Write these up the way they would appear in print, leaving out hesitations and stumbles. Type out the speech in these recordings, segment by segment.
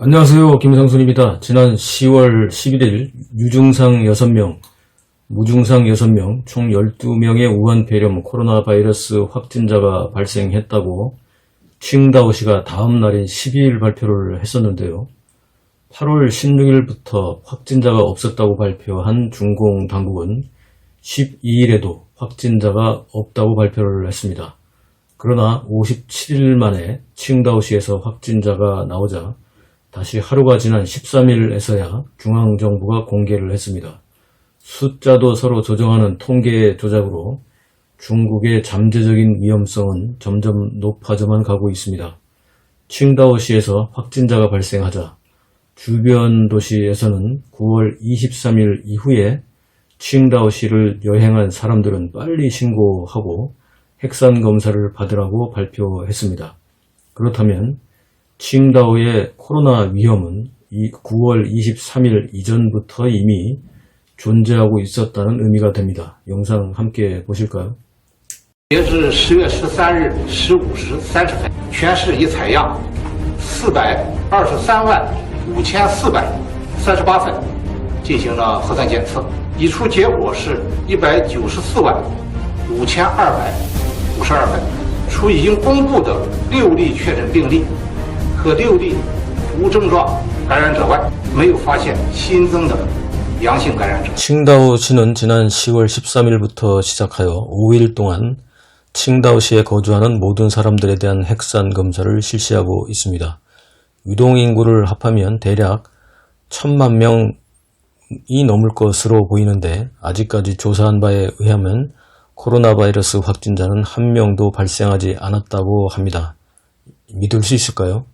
안녕하세요. 김상순입니다. 지난 10월 11일 유증상 6명, 무증상 6명, 총 12명의 우한 폐렴 코로나 바이러스 확진자가 발생했다고 칭다오시가 다음 날인 12일 발표를 했었는데요. 8월 16일부터 확진자가 없었다고 발표한 중공 당국은 12일에도 확진자가 없다고 발표를 했습니다. 그러나 57일 만에 칭다오시에서 확진자가 나오자 다시 하루가 지난 13일에서야 중앙정부가 공개를 했습니다. 숫자도 서로 조정하는 통계 조작으로 중국의 잠재적인 위험성은 점점 높아져만 가고 있습니다. 칭다오시에서 확진자가 발생하자 주변 도시에서는 9월 23일 이후에 칭다오시를 여행한 사람들은 빨리 신고하고 핵산 검사를 받으라고 발표했습니다. 그렇다면 칭다오의 코로나 위험은 9월 23일 이전부터 이미 존재하고 있었다는 의미가 됩니다. 영상 함께 보실까요? 截至10月13日15时30分，全市已采样4235438份，进行了核酸检测，已出结果是1945252份。除已经公布的6例确诊病例和6例无症状感染者外，没有发现新增的阳性感染者。 칭다오시는 지난 10월 13일부터 시작하여 5일 동안 칭다오시에 거주하는 모든 사람들에 대한 핵산 검사를 실시하고 있습니다. 유동인구를 합하면 대략 1000만 명이 넘을 것으로 보이는데 아직까지 조사한 바에 의하면 코로나 바이러스 확진자는 한 명도 발생하지 않았다고 합니다. 믿을 수 있을까요?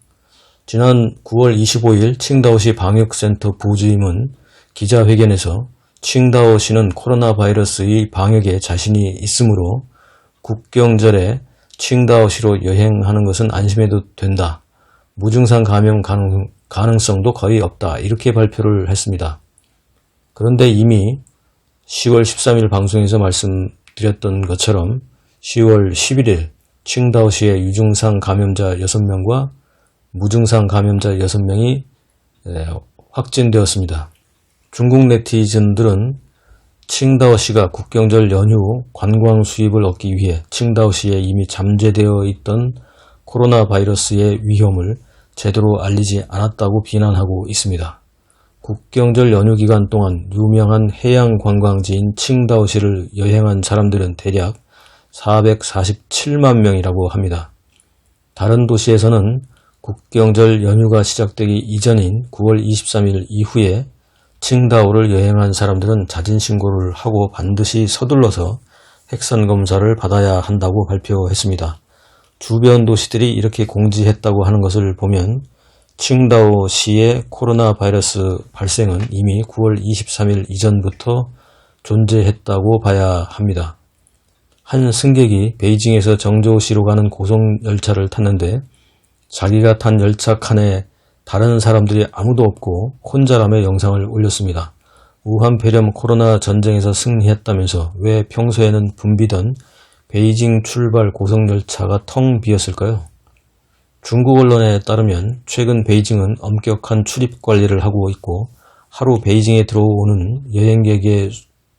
지난 9월 25일 칭다오시 방역센터 부주임은 기자회견에서 칭다오시는 코로나 바이러스의 방역에 자신이 있으므로 국경절에 칭다오시로 여행하는 것은 안심해도 된다. 무증상 감염 가능성도 거의 없다. 이렇게 발표를 했습니다. 그런데 이미 10월 13일 방송에서 말씀드렸던 것처럼 10월 11일 칭다오시의 유증상 감염자 6명과 무증상 감염자 6명이 확진되었습니다. 중국 네티즌들은 칭다오시가 국경절 연휴 관광 수입을 얻기 위해 칭다오시에 이미 잠재되어 있던 코로나 바이러스의 위험을 제대로 알리지 않았다고 비난하고 있습니다. 국경절 연휴 기간 동안 유명한 해양 관광지인 칭다오시를 여행한 사람들은 대략 447만 명이라고 합니다. 다른 도시에서는 국경절 연휴가 시작되기 이전인 9월 23일 이후에 칭다오를 여행한 사람들은 자진신고를 하고 반드시 서둘러서 핵산 검사를 받아야 한다고 발표했습니다. 주변 도시들이 이렇게 공지했다고 하는 것을 보면 칭다오시의 코로나 바이러스 발생은 이미 9월 23일 이전부터 존재했다고 봐야 합니다. 한 승객이 베이징에서 정저우시로 가는 고속열차를 탔는데 자기가 탄 열차 칸에 다른 사람들이 아무도 없고 혼자라며 영상을 올렸습니다. 우한 폐렴 코로나 전쟁에서 승리했다면서 왜 평소에는 붐비던 베이징 출발 고속열차가 텅 비었을까요? 중국 언론에 따르면 최근 베이징은 엄격한 출입 관리를 하고 있고 하루 베이징에 들어오는 여행객의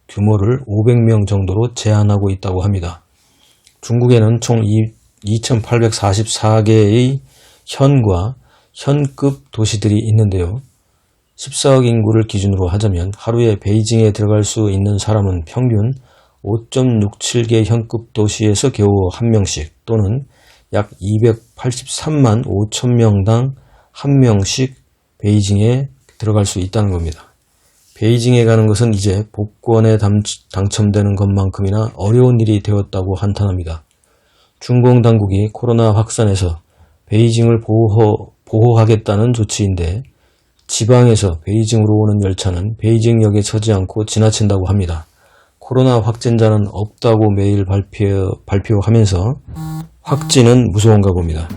규모를 500명 정도로 제한하고 있다고 합니다. 중국에는 총 2844개의 현과 현급 도시들이 있는데요. 14억 인구를 기준으로 하자면 하루에 베이징에 들어갈 수 있는 사람은 평균 5.67개 현급 도시에서 겨우 한 명씩 또는 약 283만 5천 명당 한 명씩 베이징에 들어갈 수 있다는 겁니다. 베이징에 가는 것은 이제 복권에 당첨되는 것만큼이나 어려운 일이 되었다고 한탄합니다. 중공 당국이 코로나 확산에서 베이징을 보호하겠다는 조치인데 지방에서 베이징으로 오는 열차는 베이징역에 서지 않고 지나친다고 합니다. 코로나 확진자는 없다고 매일 발표하면서 확진은 무서운가 봅니다.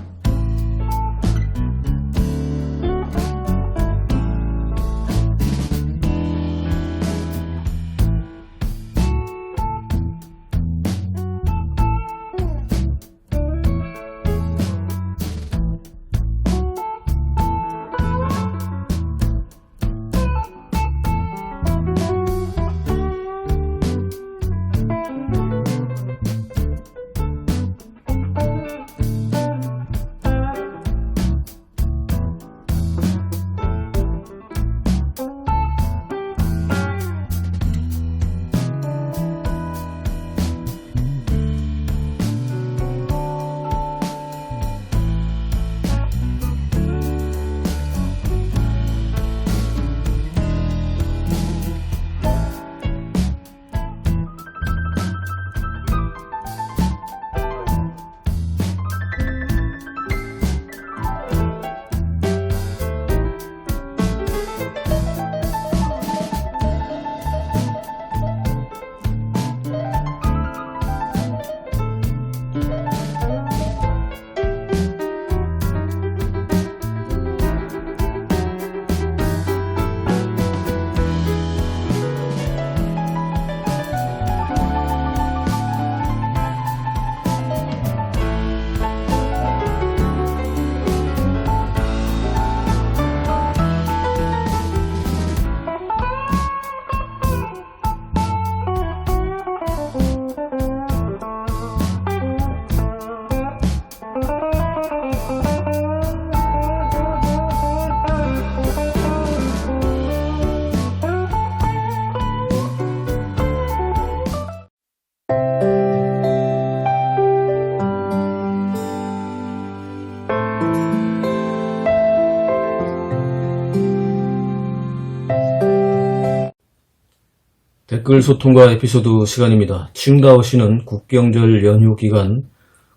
댓글 소통과 에피소드 시간입니다. 칭다오시는 국경절 연휴 기간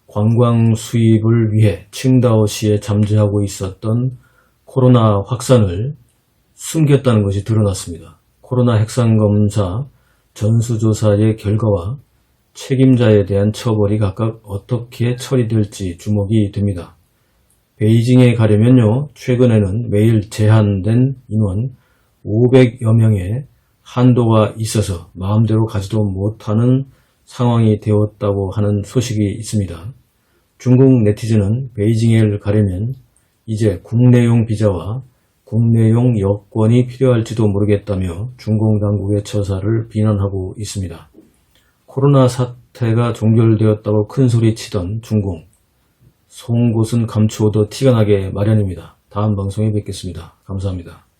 관광 수입을 위해 칭다오시에 잠재하고 있었던 코로나 확산을 숨겼다는 것이 드러났습니다. 코로나 핵산검사 전수조사의 결과와 책임자에 대한 처벌이 각각 어떻게 처리될지 주목이 됩니다. 베이징에 가려면요, 최근에는 매일 제한된 인원 500여 명의 한도가 있어서 마음대로 가지도 못하는 상황이 되었다고 하는 소식이 있습니다. 중국 네티즌은 베이징에 가려면 이제 국내용 비자와 국내용 여권이 필요할지도 모르겠다며 중국 당국의 처사를 비난하고 있습니다. 코로나 사태가 종결되었다고 큰소리 치던 중국, 속은 감추어도 티가 나게 마련입니다. 다음 방송에 뵙겠습니다. 감사합니다.